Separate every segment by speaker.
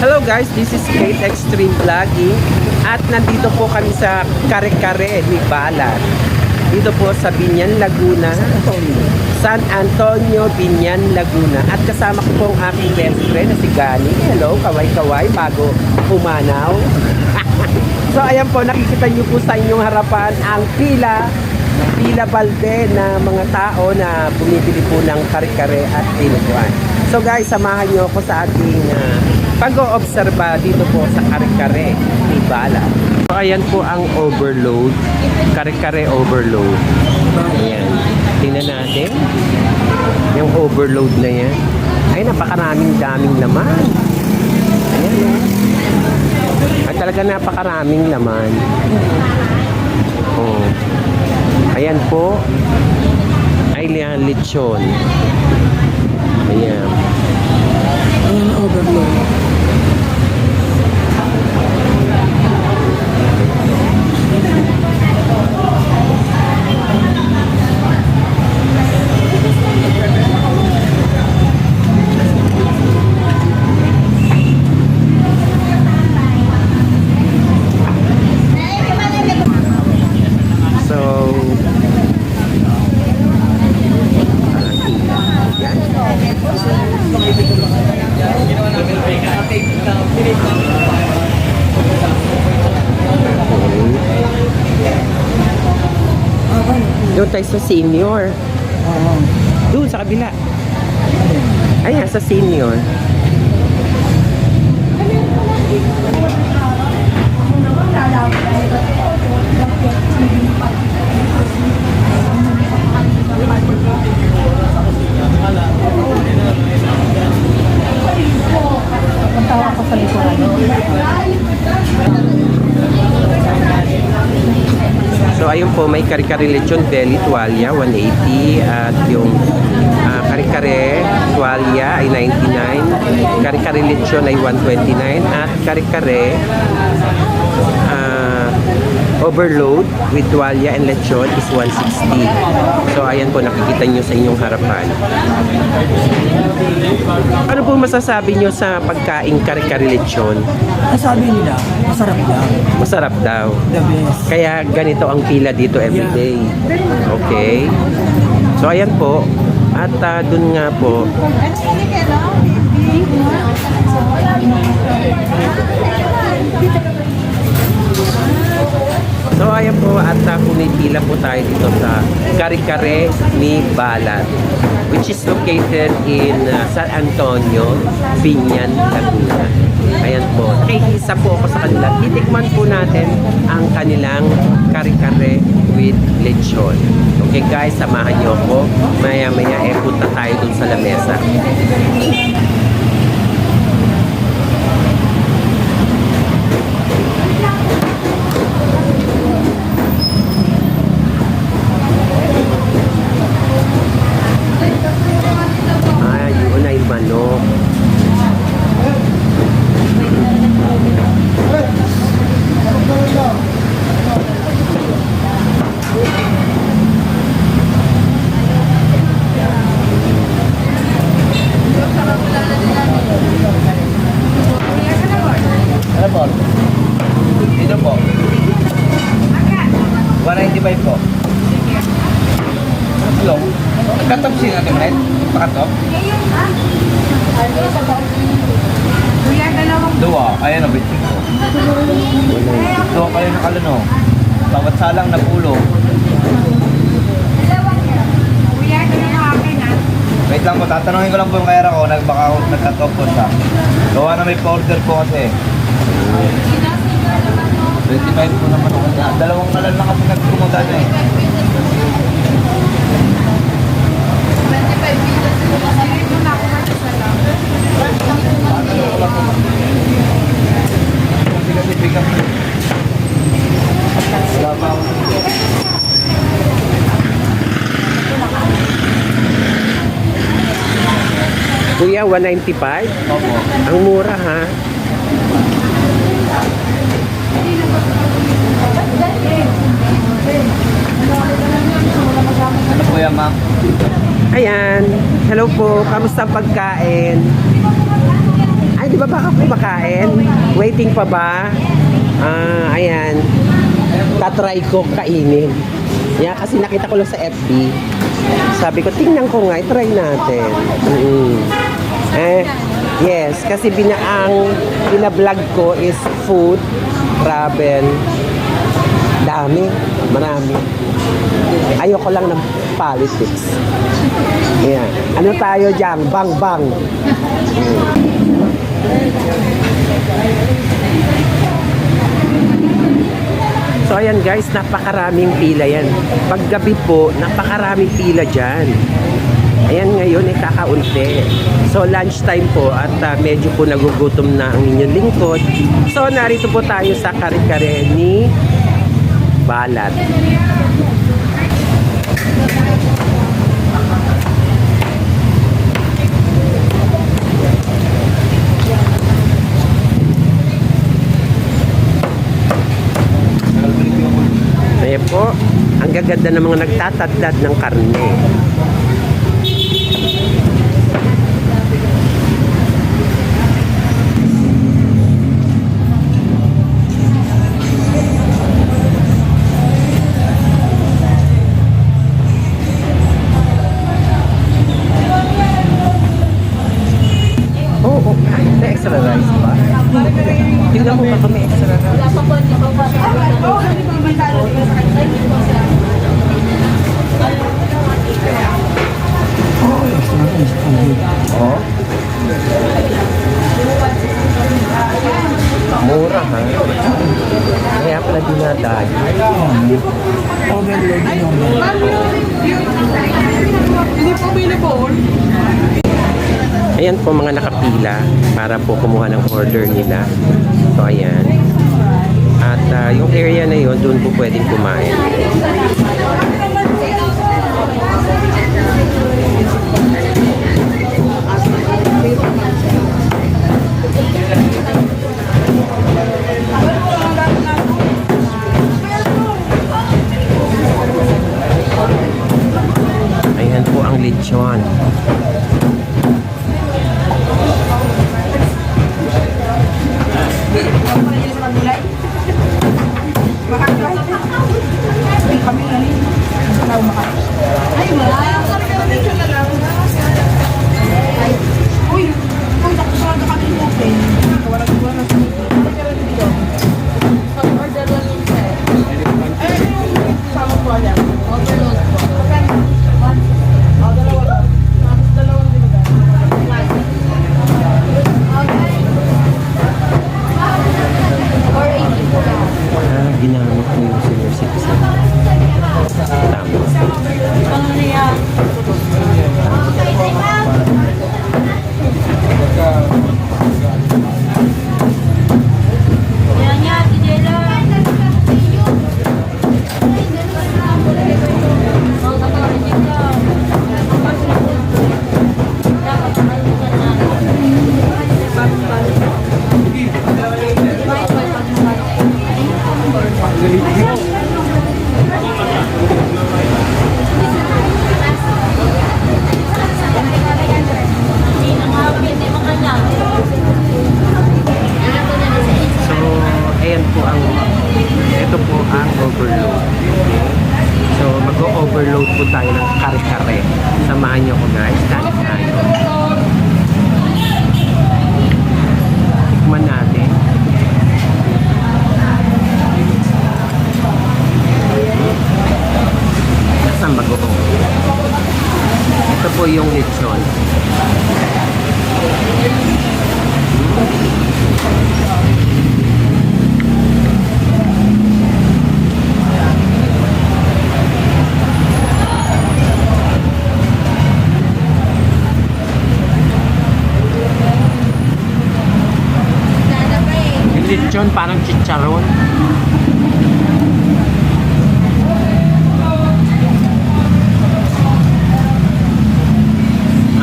Speaker 1: Hello guys, this is Kate Extreme Vlogging at nandito po kami sa Kare-Kare ni Balat. Dito po sa Biñan, Laguna. San Antonio, Biñan, Laguna. At kasama ko po ang aking best friend na si Gani. Hello, kaway-kaway, bago pumanaw. So ayan po, nakikita niyo po sa inyong harapan ang pila balde na mga tao na bumibili po ng kare-kare at tinutuan. So guys, samahan niyo ako sa ating pag-oobserba dito po sa kare-kare ni Balat. So ayan po ang overload, kare-kare overload. Ayan, tingnan natin yung overload na yan. Ay, napakaraming daming laman. Ayan, at talaga napakaraming laman. Oh. Ayan po ay lechon. Ayan.
Speaker 2: Ayan, overload.
Speaker 1: Doon tayo sa senior. Doon sa kabila. Ayan, sa senior.
Speaker 2: Punta ako sa likuran.
Speaker 1: So ayun po, may kare-kare lechon belly tuwalya 180 at yung kare-kare tuwalya ay 99, kare-kare lechon ay 129 at kare-kare overload with tuwalya and lechon is 160. So ayan po, nakikita nyo sa inyong harapan. Ano po masasabi nyo sa pagkain kare-kare lechon?
Speaker 2: Sabi nila, masarap daw.
Speaker 1: Masarap daw.
Speaker 2: The best.
Speaker 1: Kaya ganito ang pila dito everyday. Okay. So ayan po. At dun nga po. So ayan po, at pumipila po tayo dito sa Kare-Kare ni Balat, which is located in San Antonio, Biñan, Laguna. Ayan po, nakikisa po ako sa kanila. Titikman po natin ang kanilang kare-kare with lechon. Okay guys, samahan nyo ako. Maya-maya punta tayo dun sa lamesa. Yun ay manok.
Speaker 3: Ano po? Dito po. 195 po. Hello. Nagkatop siya natin, right? Pakatop? Dua. Ayan o, bitin po. Dua kayo nakalano. Bawat salang na pulo. Wait lang po, tatanungin ko lang po yung kaya ko. Baka nagkatop po siya. Gawa na may order po kasi. 25 po naman ako niya. Dalawang kalan lang kasi nagkumuda niya eh. Kasi pick up. Labaw.
Speaker 1: Kuya, 195?
Speaker 3: Opo.
Speaker 1: Ang mura ha.
Speaker 3: Ano po yan, ma'am?
Speaker 1: Ayan. Hello po. Kamusta ang pagkain? Ay, di ba baka kumakain? Waiting pa ba? Ayan. Tatry ko kainin. Yeah, kasi nakita ko lang sa FB. Sabi ko, tingnan ko nga, try natin. Yes, kasi ang binablog ko is food, travel. Dami, marami. Ayoko lang ng politics. Yeah. Ano tayo dyan? Bang bang. So ayan guys, napakaraming pila yan. Paggabi po, napakaraming pila dyan. Ayan ngayon, kakaunti. So lunchtime po at medyo po nagugutom na ang inyong lingkod. So narito po tayo sa kare-kare ni Balat. Ayan po, ang gaganda ng mga nagtatadlad ng karne. May extra rice ba? Tingnan mo baka may extra rice. Oh? Mura ha? Kaya pala dinadayo.
Speaker 2: Overload din yung
Speaker 1: Ayan po mga nakapila para po kumuha ng order nila. So ayan. At yung area na yun, doon po pwedeng kumain. Ayan po ang lechon. Ginamit ko yung senior citizen. Tama. Ito po ang overload. So mag-overload po tayo ng kare-kare. Samahan nyo ko guys. Kain tayo. Tikman natin. Nasaan mag-o? Ito po yung lechon. Lechon parang chicharon.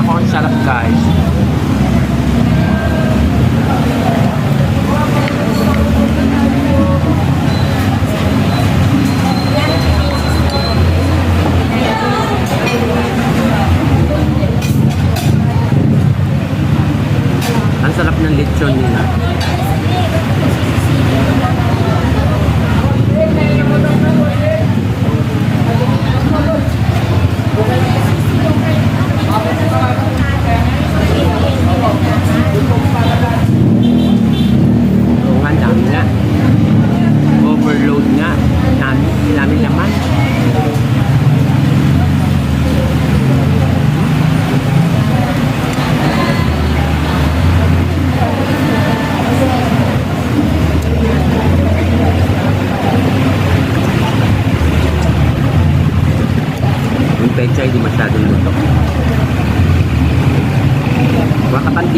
Speaker 1: Ako ang sarap guys. Ang sarap ng lechon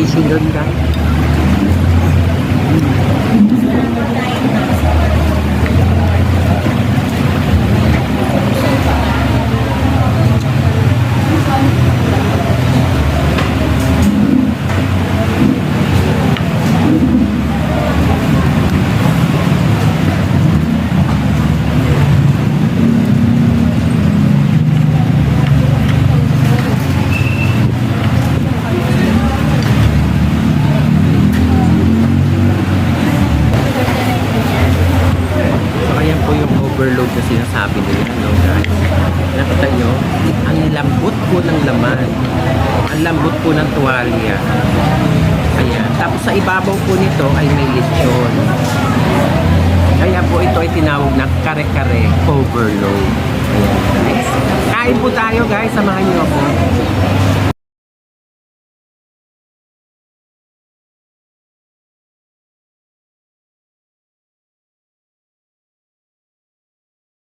Speaker 1: Juicy doon guys. So ayan po yung overload na sinasabi nila, no guys. Nakita nyo, ang lambot po ng laman. Ang lambot po ng tuwalya. Ayan. Tapos sa ibabaw po nito ay may lechon. Kaya po ito ay tinawag na kare-kare overload. Ayan guys. Kain po tayo guys, samahan nyo ako.